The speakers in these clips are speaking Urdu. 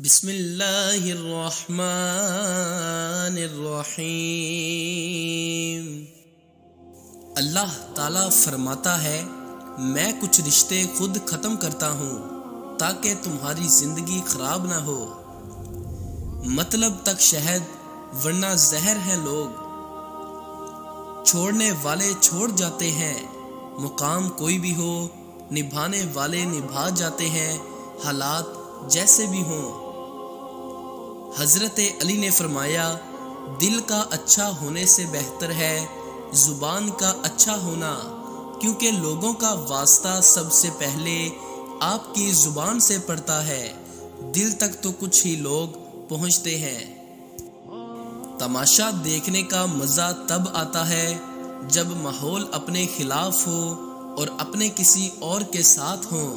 بسم اللہ الرحمن الرحیم۔ اللہ تعالیٰ فرماتا ہے، میں کچھ رشتے خود ختم کرتا ہوں تاکہ تمہاری زندگی خراب نہ ہو۔ مطلب تک شہد ورنہ زہر ہے۔ لوگ چھوڑنے والے چھوڑ جاتے ہیں، مقام کوئی بھی ہو، نبھانے والے نبھا جاتے ہیں، حالات جیسے بھی ہوں۔ حضرت علی نے فرمایا، دل کا اچھا ہونے سے بہتر ہے زبان کا اچھا ہونا، کیونکہ لوگوں کا واسطہ سب سے پہلے آپ کی زبان سے پڑتا ہے، دل تک تو کچھ ہی لوگ پہنچتے ہیں۔ تماشا دیکھنے کا مزہ تب آتا ہے جب ماحول اپنے خلاف ہو اور اپنے کسی اور کے ساتھ ہو۔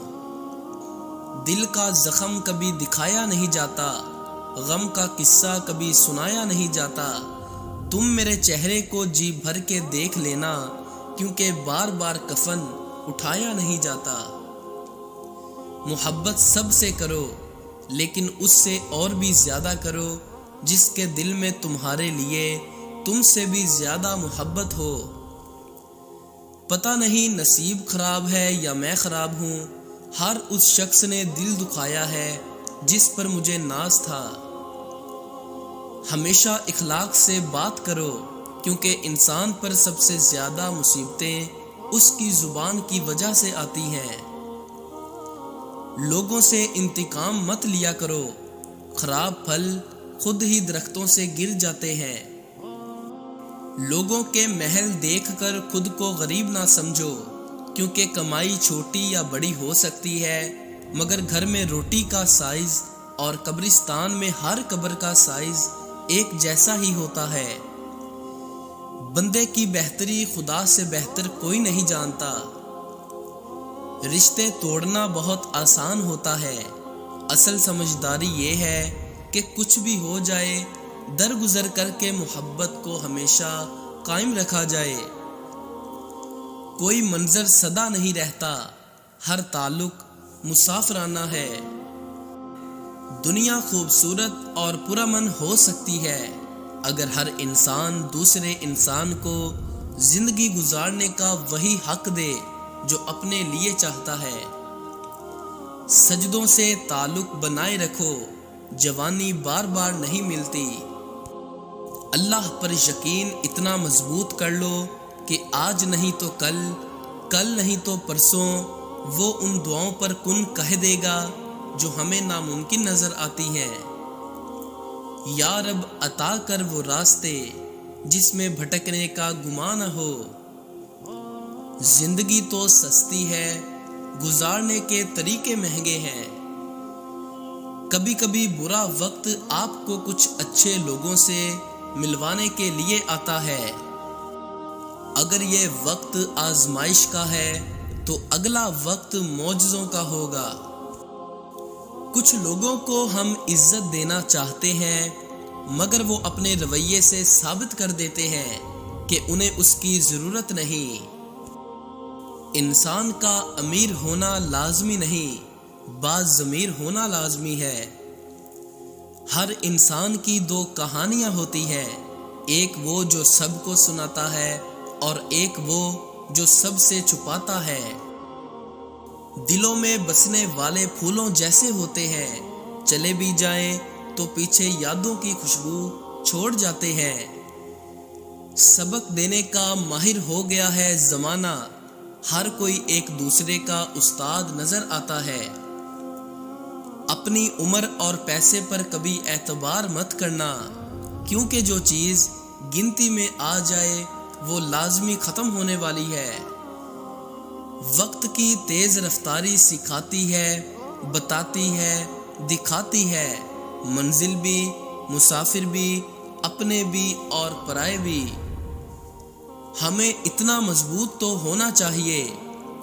دل کا زخم کبھی دکھایا نہیں جاتا، غم کا قصہ کبھی سنایا نہیں جاتا۔ تم میرے چہرے کو جی بھر کے دیکھ لینا، کیونکہ بار بار کفن اٹھایا نہیں جاتا۔ محبت سب سے کرو، لیکن اس سے اور بھی زیادہ کرو جس کے دل میں تمہارے لیے تم سے بھی زیادہ محبت ہو۔ پتہ نہیں نصیب خراب ہے یا میں خراب ہوں، ہر اس شخص نے دل دکھایا ہے جس پر مجھے ناز تھا۔ ہمیشہ اخلاق سے بات کرو، کیونکہ انسان پر سب سے زیادہ مصیبتیں اس کی زبان کی وجہ سے آتی ہیں۔ لوگوں سے انتقام مت لیا کرو، خراب پھل خود ہی درختوں سے گر جاتے ہیں۔ لوگوں کے محل دیکھ کر خود کو غریب نہ سمجھو، کیونکہ کمائی چھوٹی یا بڑی ہو سکتی ہے، مگر گھر میں روٹی کا سائز اور قبرستان میں ہر قبر کا سائز ایک جیسا ہی ہوتا ہے۔ بندے کی بہتری خدا سے بہتر کوئی نہیں جانتا۔ رشتے توڑنا بہت آسان ہوتا ہے، اصل سمجھداری یہ ہے کہ کچھ بھی ہو جائے درگزر کر کے محبت کو ہمیشہ قائم رکھا جائے۔ کوئی منظر سدا نہیں رہتا، ہر تعلق مسافرانہ ہے۔ دنیا خوبصورت اور پرامن ہو سکتی ہے اگر ہر انسان دوسرے انسان کو زندگی گزارنے کا وہی حق دے جو اپنے لیے چاہتا ہے۔ سجدوں سے تعلق بنائے رکھو، جوانی بار بار نہیں ملتی۔ اللہ پر یقین اتنا مضبوط کر لو کہ آج نہیں تو کل، کل نہیں تو پرسوں وہ ان دعاؤں پر کن کہہ دے گا جو ہمیں ناممکن نظر آتی ہیں۔ یا رب عطا کر وہ راستے جس میں بھٹکنے کا گمان نہ ہو۔ زندگی تو سستی ہے، گزارنے کے طریقے مہنگے ہیں۔ کبھی کبھی برا وقت آپ کو کچھ اچھے لوگوں سے ملوانے کے لیے آتا ہے۔ اگر یہ وقت آزمائش کا ہے تو اگلا وقت معجزوں کا ہوگا۔ کچھ لوگوں کو ہم عزت دینا چاہتے ہیں، مگر وہ اپنے رویے سے ثابت کر دیتے ہیں کہ انہیں اس کی ضرورت نہیں۔ انسان کا امیر ہونا لازمی نہیں، باز ضمیر ہونا لازمی ہے۔ ہر انسان کی دو کہانیاں ہوتی ہیں، ایک وہ جو سب کو سناتا ہے اور ایک وہ جو سب سے چھپاتا ہے۔ دلوں میں بسنے والے پھولوں جیسے ہوتے ہیں، چلے بھی جائیں تو پیچھے یادوں کی خوشبو چھوڑ جاتے ہیں۔ سبق دینے کا ماہر ہو گیا ہے زمانہ، ہر کوئی ایک دوسرے کا استاد نظر آتا ہے۔ اپنی عمر اور پیسے پر کبھی اعتبار مت کرنا، کیونکہ جو چیز گنتی میں آ جائے وہ لازمی ختم ہونے والی ہے۔ وقت کی تیز رفتاری سکھاتی ہے، بتاتی ہے، دکھاتی ہے، منزل بھی، مسافر بھی، اپنے بھی اور پرائے بھی۔ ہمیں اتنا مضبوط تو ہونا چاہیے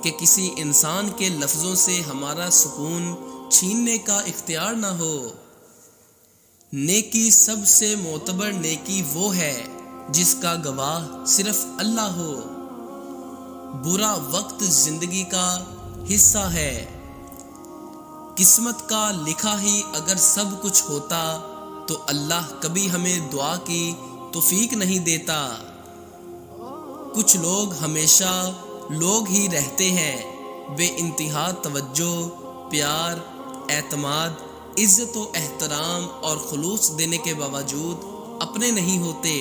کہ کسی انسان کے لفظوں سے ہمارا سکون چھیننے کا اختیار نہ ہو۔ نیکی سب سے معتبر نیکی وہ ہے جس کا گواہ صرف اللہ ہو۔ برا وقت زندگی کا حصہ ہے، قسمت کا لکھا ہی اگر سب کچھ ہوتا تو اللہ کبھی ہمیں دعا کی توفیق نہیں دیتا۔ کچھ لوگ ہمیشہ لوگ ہی رہتے ہیں، بے انتہا توجہ، پیار، اعتماد، عزت و احترام اور خلوص دینے کے باوجود اپنے نہیں ہوتے۔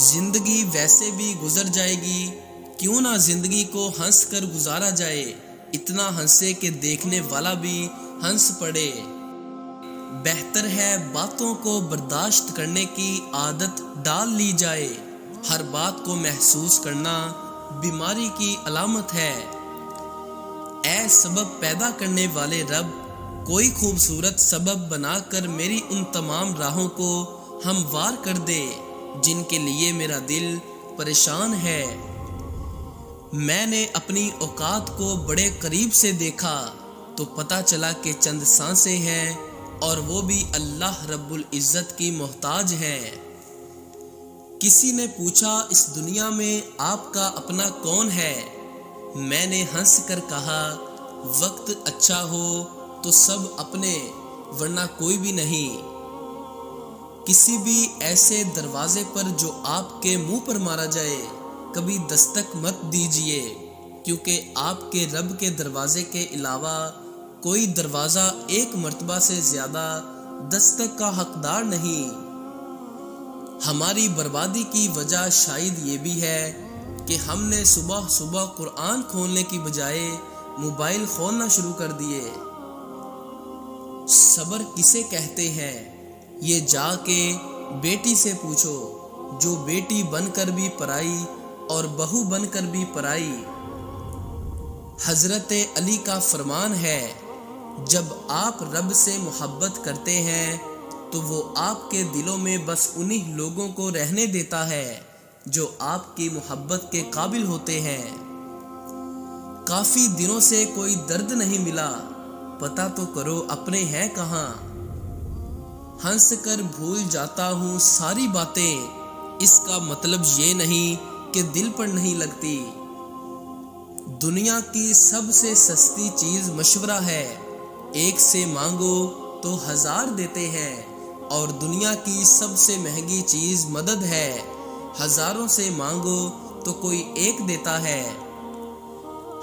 زندگی ویسے بھی گزر جائے گی، کیوں نہ زندگی کو ہنس کر گزارا جائے، اتنا ہنسے کہ دیکھنے والا بھی ہنس پڑے۔ بہتر ہے باتوں کو برداشت کرنے کی عادت ڈال لی جائے، ہر بات کو محسوس کرنا بیماری کی علامت ہے۔ اے سبب پیدا کرنے والے رب، کوئی خوبصورت سبب بنا کر میری ان تمام راہوں کو ہموار کر دے جن کے لیے میرا دل پریشان ہے۔ میں نے اپنی اوقات کو بڑے قریب سے دیکھا تو پتہ چلا کہ چند سانسیں ہیں اور وہ بھی اللہ رب العزت کی محتاج ہیں۔ کسی نے پوچھا اس دنیا میں آپ کا اپنا کون ہے؟ میں نے ہنس کر کہا وقت اچھا ہو تو سب اپنے، ورنہ کوئی بھی نہیں۔ کسی بھی ایسے دروازے پر جو آپ کے منہ پر مارا جائے کبھی دستک مت دیجیے، کیونکہ آپ کے رب کے دروازے کے علاوہ کوئی دروازہ ایک مرتبہ سے زیادہ دستک کا حقدار نہیں۔ ہماری بربادی کی وجہ شاید یہ بھی ہے کہ ہم نے صبح صبح قرآن کھولنے کی بجائے موبائل کھولنا شروع کر دیے۔ صبر کسے کہتے ہیں یہ جا کے بیٹی سے پوچھو، جو بیٹی بن کر بھی پرائی اور بہو بن کر بھی پرائی۔ حضرت علی کا فرمان ہے، جب آپ رب سے محبت کرتے ہیں تو وہ آپ کے دلوں میں بس انہی لوگوں کو رہنے دیتا ہے جو آپ کی محبت کے قابل ہوتے ہیں۔ کافی دنوں سے کوئی درد نہیں ملا، پتہ تو کرو اپنے ہیں کہاں۔ ہنس کر بھول جاتا ہوں ساری باتیں، اس کا مطلب یہ نہیں کہ دل پر نہیں لگتی۔ دنیا کی سب سے سستی چیز مشورہ ہے، ایک سے مانگو تو 1000 دیتے ہیں، اور دنیا کی سب سے مہنگی چیز مدد ہے، ہزاروں سے مانگو تو کوئی ایک دیتا ہے۔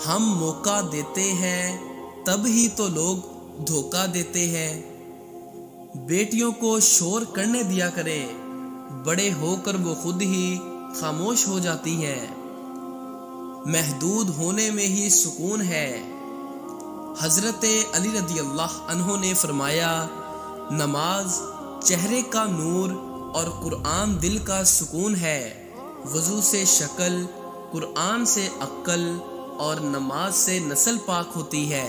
ہم موقع دیتے ہیں تب ہی تو لوگ دھوکہ دیتے ہیں۔ بیٹیوں کو شور کرنے دیا کریں، بڑے ہو کر وہ خود ہی خاموش ہو جاتی ہیں۔ محدود ہونے میں ہی سکون ہے۔ حضرت علی رضی اللہ عنہ نے فرمایا، نماز چہرے کا نور اور قرآن دل کا سکون ہے۔ وضو سے شکل، قرآن سے عقل اور نماز سے نسل پاک ہوتی ہے۔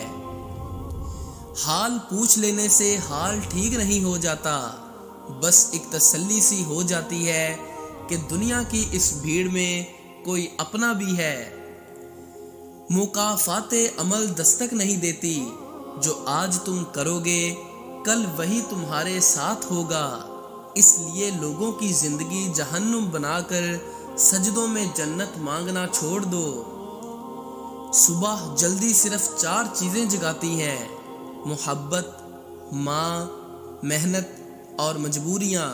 حال پوچھ لینے سے حال ٹھیک نہیں ہو جاتا، بس ایک تسلی سی ہو جاتی ہے کہ دنیا کی اس بھیڑ میں کوئی اپنا بھی ہے۔ مکافات عمل دستک نہیں دیتی، جو آج تم کرو گے کل وہی تمہارے ساتھ ہوگا۔ اس لیے لوگوں کی زندگی جہنم بنا کر سجدوں میں جنت مانگنا چھوڑ دو۔ صبح جلدی صرف 4 چیزیں جگاتی ہیں، محبت، ماں، محنت اور مجبوریاں۔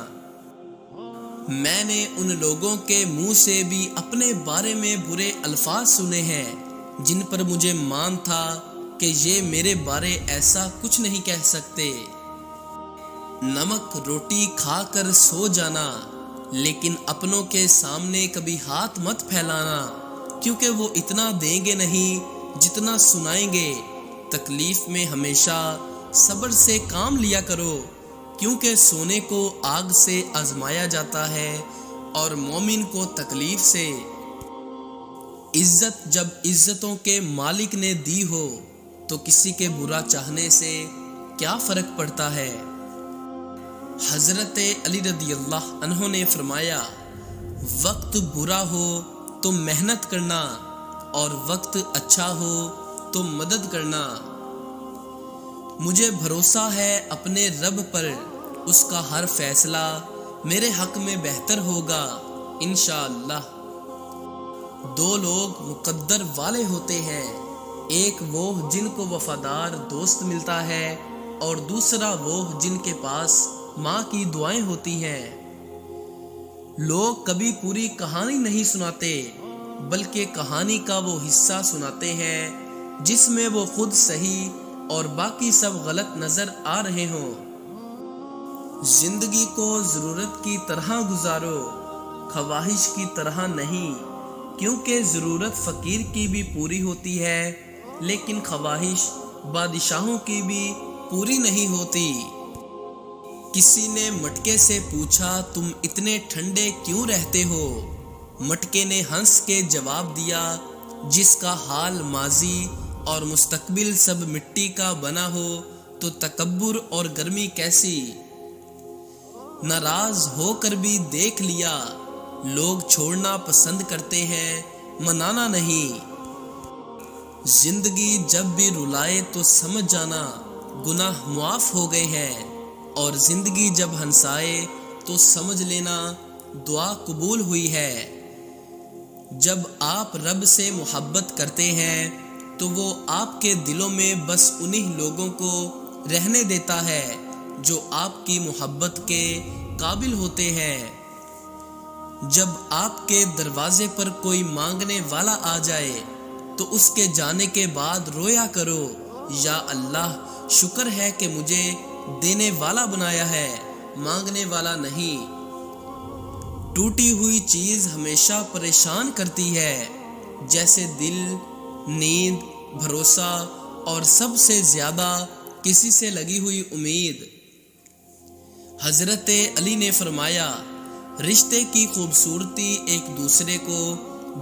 میں نے ان لوگوں کے منہ سے بھی اپنے بارے میں برے الفاظ سنے ہیں جن پر مجھے مان تھا کہ یہ میرے بارے ایسا کچھ نہیں کہہ سکتے۔ نمک روٹی کھا کر سو جانا، لیکن اپنوں کے سامنے کبھی ہاتھ مت پھیلانا، کیونکہ وہ اتنا دیں گے نہیں جتنا سنائیں گے۔ تکلیف میں ہمیشہ صبر سے کام لیا کرو، کیونکہ سونے کو آگ سے آزمایا جاتا ہے اور مومن کو تکلیف سے۔ عزت جب عزتوں کے مالک نے دی ہو تو کسی کے برا چاہنے سے کیا فرق پڑتا ہے۔ حضرت علی رضی اللہ عنہ نے فرمایا، وقت برا ہو تو محنت کرنا اور وقت اچھا ہو تو مدد کرنا۔ مجھے بھروسہ ہے اپنے رب پر، اس کا ہر فیصلہ میرے حق میں بہتر ہوگا انشاءاللہ۔ 2 لوگ مقدر والے ہوتے ہیں، ایک وہ جن کو وفادار دوست ملتا ہے اور دوسرا وہ جن کے پاس ماں کی دعائیں ہوتی ہیں۔ لوگ کبھی پوری کہانی نہیں سناتے بلکہ کہانی کا وہ حصہ سناتے ہیں جس میں وہ خود صحیح اور باقی سب غلط نظر آ رہے ہوں۔ زندگی کو ضرورت کی طرح گزارو، خواہش کی طرح نہیں، کیونکہ ضرورت فقیر کی بھی پوری ہوتی ہے لیکن خواہش بادشاہوں کی بھی پوری نہیں ہوتی۔ کسی نے مٹکے سے پوچھا تم اتنے ٹھنڈے کیوں رہتے ہو؟ مٹکے نے ہنس کے جواب دیا جس کا حال ماضی اور مستقبل سب مٹی کا بنا ہو تو تکبر اور گرمی کیسی؟ ناراض ہو کر بھی دیکھ لیا، لوگ چھوڑنا پسند کرتے ہیں، منانا نہیں۔ زندگی جب بھی رلائے تو سمجھ جانا گناہ معاف ہو گئے ہیں، اور زندگی جب ہنسائے تو سمجھ لینا دعا قبول ہوئی ہے۔ جب آپ رب سے محبت کرتے ہیں تو وہ آپ کے دلوں میں بس انہی لوگوں کو رہنے دیتا ہے جو آپ کی محبت کے قابل ہوتے ہیں۔ جب آپ کے دروازے پر کوئی مانگنے والا آ جائے تو اس کے جانے کے بعد رویا کرو، یا اللہ شکر ہے کہ مجھے دینے والا بنایا ہے، مانگنے والا نہیں۔ ٹوٹی ہوئی چیز ہمیشہ پریشان کرتی ہے، جیسے دل، نیند، بھروسہ اور سب سے زیادہ کسی سے لگی ہوئی امید۔ حضرت علی نے فرمایا، رشتے کی خوبصورتی ایک دوسرے کو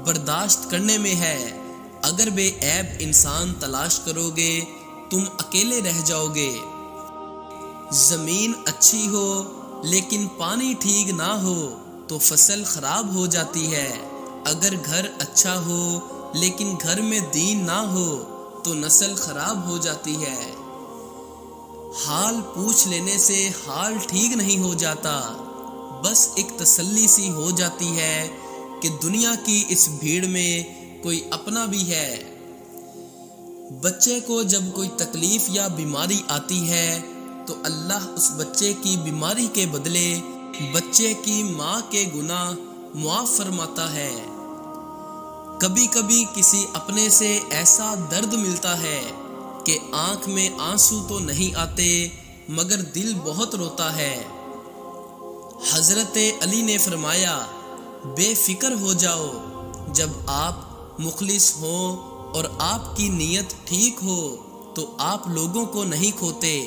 برداشت کرنے میں ہے۔ اگر بے عیب انسان تلاش کرو گے تم اکیلے رہ جاؤ گے۔ زمین اچھی ہو لیکن پانی ٹھیک نہ ہو تو فصل خراب ہو جاتی ہے۔ اگر گھر اچھا ہو لیکن گھر میں دین نہ ہو تو نسل خراب ہو جاتی ہے۔ حال پوچھ لینے سے حال ٹھیک نہیں ہو جاتا، بس ایک تسلی سی ہو جاتی ہے کہ دنیا کی اس بھیڑ میں کوئی اپنا بھی ہے۔ بچے کو جب کوئی تکلیف یا بیماری آتی ہے تو اللہ اس بچے کی بیماری کے بدلے بچے کی ماں کے گناہ معاف فرماتا ہے۔ کبھی کبھی کسی اپنے سے ایسا درد ملتا ہے کہ آنکھ میں آنسو تو نہیں آتے مگر دل بہت روتا ہے۔ حضرت علی نے فرمایا، بے فکر ہو جاؤ، جب آپ مخلص ہوں اور آپ کی نیت ٹھیک ہو تو آپ لوگوں کو نہیں کھوتے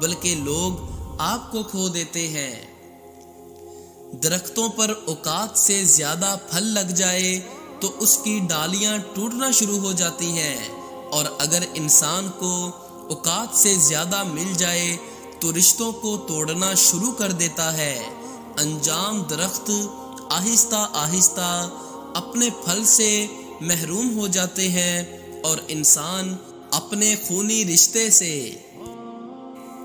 بلکہ لوگ آپ کو کھو دیتے ہیں۔ درختوں پر اوقات سے زیادہ پھل لگ جائے تو اس کی ڈالیاں ٹوٹنا شروع ہو جاتی ہیں، اور اگر انسان کو اوقات سے زیادہ مل جائے تو رشتوں کو توڑنا شروع کر دیتا ہے۔ انجام درخت آہستہ آہستہ اپنے پھل سے محروم ہو جاتے ہیں اور انسان اپنے خونی رشتے سے۔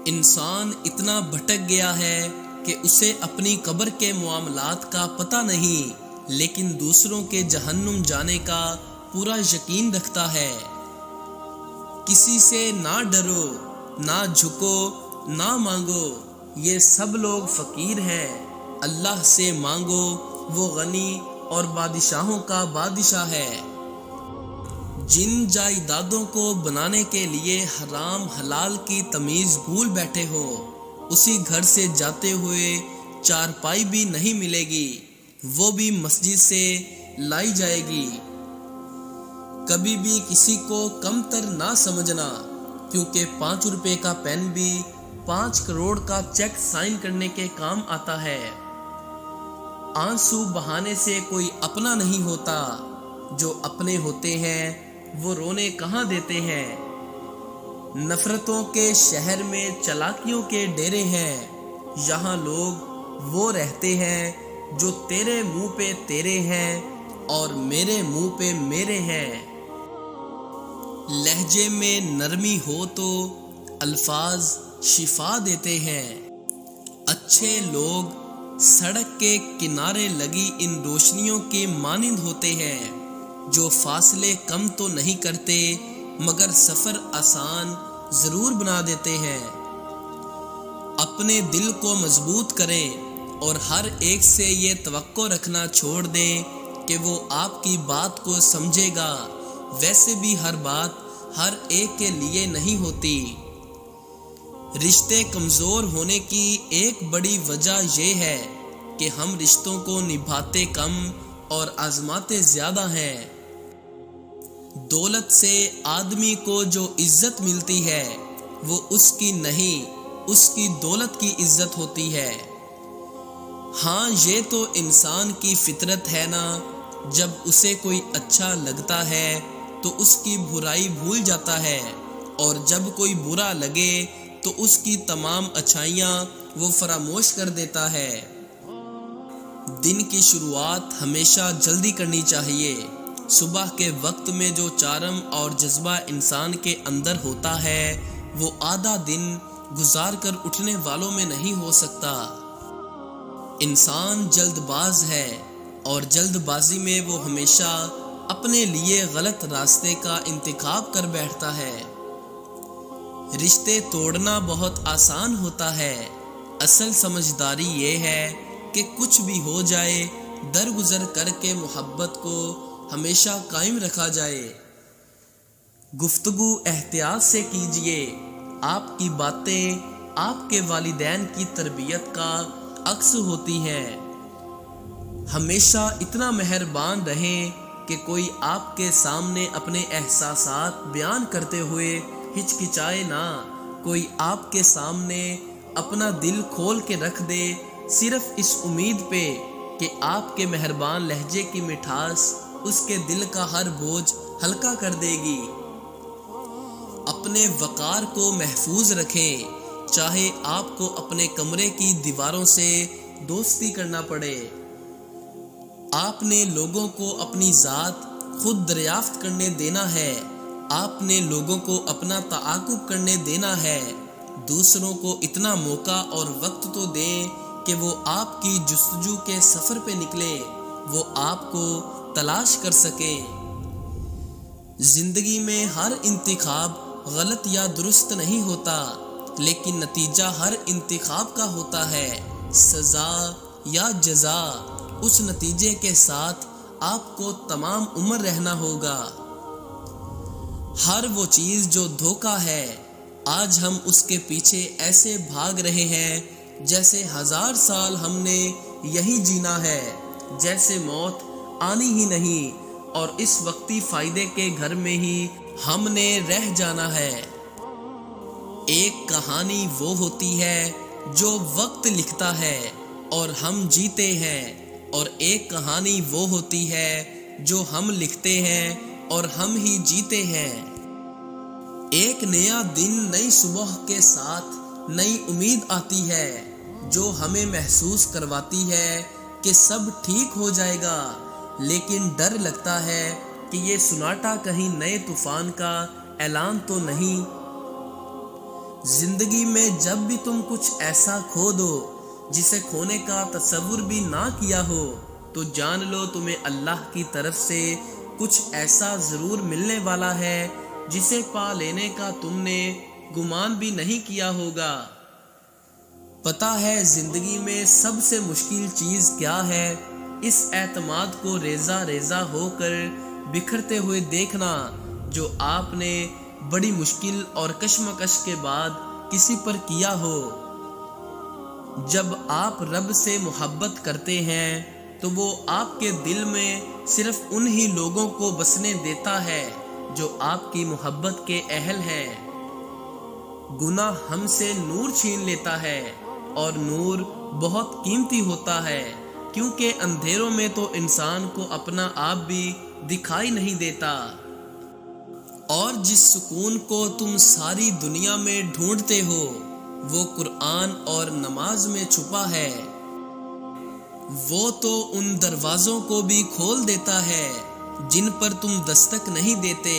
انسان اتنا بھٹک گیا ہے کہ اسے اپنی قبر کے معاملات کا پتہ نہیں، لیکن دوسروں کے جہنم جانے کا پورا یقین رکھتا ہے۔ کسی سے نہ ڈرو، نہ جھکو، نہ مانگو، یہ سب لوگ فقیر ہیں۔ اللہ سے مانگو، وہ غنی اور بادشاہوں کا بادشاہ ہے۔ جن جائیدادوں کو بنانے کے لیے حرام حلال کی تمیز بھول بیٹھے ہو، اسی گھر سے جاتے ہوئے چارپائی بھی نہیں ملے گی، وہ بھی مسجد سے لائی جائے گی۔ کبھی بھی کسی کو کمتر نہ سمجھنا، کیونکہ 5 روپے کا پین بھی 5 کروڑ کا چیک سائن کرنے کے کام آتا ہے۔ آنسو بہانے سے کوئی اپنا نہیں ہوتا، جو اپنے ہوتے ہیں وہ رونے کہاں دیتے ہیں۔ نفرتوں کے شہر میں چالاکیوں کے ڈیرے ہیں، یہاں لوگ وہ رہتے ہیں جو تیرے منہ پہ تیرے ہیں اور میرے منہ پہ میرے ہیں۔ لہجے میں نرمی ہو تو الفاظ شفا دیتے ہیں۔ اچھے لوگ سڑک کے کنارے لگی ان روشنیوں کے مانند ہوتے ہیں جو فاصلے کم تو نہیں کرتے مگر سفر آسان ضرور بنا دیتے ہیں۔ اپنے دل کو مضبوط کریں اور ہر ایک سے یہ توقع رکھنا چھوڑ دیں کہ وہ آپ کی بات کو سمجھے گا۔ ویسے بھی ہر بات ہر ایک کے لیے نہیں ہوتی۔ رشتے کمزور ہونے کی ایک بڑی وجہ یہ ہے کہ ہم رشتوں کو نبھاتے کم اور آزماتے زیادہ ہیں۔ دولت سے آدمی کو جو عزت ملتی ہے وہ اس کی نہیں، اس کی دولت کی عزت ہوتی ہے۔ ہاں یہ تو انسان کی فطرت ہے نا، جب اسے کوئی اچھا لگتا ہے تو اس کی برائی بھول جاتا ہے، اور جب کوئی برا لگے تو اس کی تمام اچھائیاں وہ فراموش کر دیتا ہے۔ دن کی شروعات ہمیشہ جلدی کرنی چاہیے۔ صبح کے وقت میں جو چارم اور جذبہ انسان کے اندر ہوتا ہے وہ آدھا دن گزار کر اٹھنے والوں میں نہیں ہو سکتا۔ انسان جلد باز ہے اور جلد بازی میں وہ ہمیشہ اپنے لیے غلط راستے کا انتخاب کر بیٹھتا ہے۔ رشتے توڑنا بہت آسان ہوتا ہے، اصل سمجھداری یہ ہے کہ کچھ بھی ہو جائے درگزر کر کے محبت کو ہمیشہ قائم رکھا جائے۔ گفتگو احتیاط سے کیجیے۔ آپ کی باتیں آپ کے والدین کی تربیت کا عکس ہوتی ہیں۔ ہمیشہ اتنا مہربان رہیں کہ کوئی آپ کے سامنے اپنے احساسات بیان کرتے ہوئے ہچکچائے نہ، کوئی آپ کے سامنے اپنا دل کھول کے رکھ دے صرف اس امید پہ کہ آپ کے مہربان لہجے کی مٹھاس اس کے دل کا ہر بوجھ ہلکا کر دے گی۔ اپنے وقار کو محفوظ رکھیں، چاہے آپ کو اپنے کمرے کی دیواروں سے دوستی کرنا پڑے۔ آپ نے لوگوں کو اپنی ذات خود دریافت کرنے دینا ہے، آپ نے لوگوں کو اپنا تعاقب کرنے دینا ہے۔ دوسروں کو اتنا موقع اور وقت تو دیں کہ وہ آپ کی جستجو کے سفر پہ نکلے، وہ آپ کو تلاش کر سکیں۔ زندگی میں ہر انتخاب غلط یا درست نہیں ہوتا، لیکن نتیجہ ہر انتخاب کا ہوتا ہے۔ سزا یا جزا، اس نتیجے کے ساتھ آپ کو تمام عمر رہنا ہوگا۔ ہر وہ چیز جو دھوکہ ہے، آج ہم اس کے پیچھے ایسے بھاگ رہے ہیں جیسے 1000 سال ہم نے یہی جینا ہے، جیسے موت آنی ہی نہیں اور اس وقتی فائدے کے گھر میں ہی ہم نے رہ جانا ہے۔ ایک کہانی وہ ہوتی ہے جو وقت لکھتا ہے اور ہم جیتے ہیں، اور ایک کہانی وہ ہوتی ہے جو ہم لکھتے ہیں اور ہم ہی جیتے ہیں۔ ایک نیا دن نئی صبح کے ساتھ نئی امید آتی ہے جو ہمیں محسوس کرواتی ہے کہ سب ٹھیک ہو جائے گا، لیکن ڈر لگتا ہے کہ یہ سناٹا کہیں نئے طوفان کا اعلان تو نہیں۔ زندگی میں جب بھی تم کچھ ایسا کھو دو جسے کھونے کا تصور بھی نہ کیا ہو، تو جان لو تمہیں اللہ کی طرف سے کچھ ایسا ضرور ملنے والا ہے جسے پا لینے کا تم نے گمان بھی نہیں کیا ہوگا۔ پتہ ہے زندگی میں سب سے مشکل چیز کیا ہے؟ اس اعتماد کو ریزہ ریزہ ہو کر بکھرتے ہوئے دیکھنا جو آپ نے بڑی مشکل اور کشمکش کے بعد کسی پر کیا ہو۔ جب آپ رب سے محبت کرتے ہیں تو وہ آپ کے دل میں صرف انہی لوگوں کو بسنے دیتا ہے جو آپ کی محبت کے اہل ہیں۔ گناہ ہم سے نور چھین لیتا ہے، اور نور بہت قیمتی ہوتا ہے، کیونکہ اندھیروں میں تو انسان کو اپنا آپ بھی دکھائی نہیں دیتا۔ اور جس سکون کو تم ساری دنیا میں ڈھونڈتے ہو وہ قرآن اور نماز میں چھپا ہے۔ وہ تو ان دروازوں کو بھی کھول دیتا ہے جن پر تم دستک نہیں دیتے،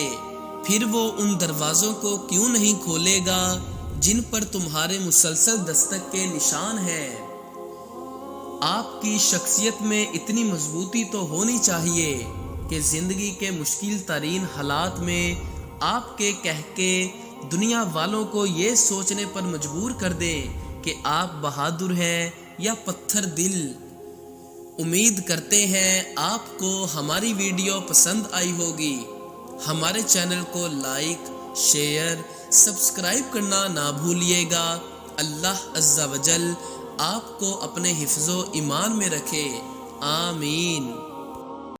پھر وہ ان دروازوں کو کیوں نہیں کھولے گا جن پر تمہارے مسلسل دستک کے نشان ہیں۔ آپ کی شخصیت میں اتنی مضبوطی تو ہونی چاہیے کہ زندگی کے مشکل ترین حالات میں آپ کے کہہ کے دنیا والوں کو یہ سوچنے پر مجبور کر دیں کہ آپ بہادر ہیں یا پتھر دل۔ امید کرتے ہیں آپ کو ہماری ویڈیو پسند آئی ہوگی۔ ہمارے چینل کو لائک، شیئر، سبسکرائب کرنا نہ بھولیے گا۔ اللہ عز و جل آپ کو اپنے حفظ و ایمان میں رکھے، آمین۔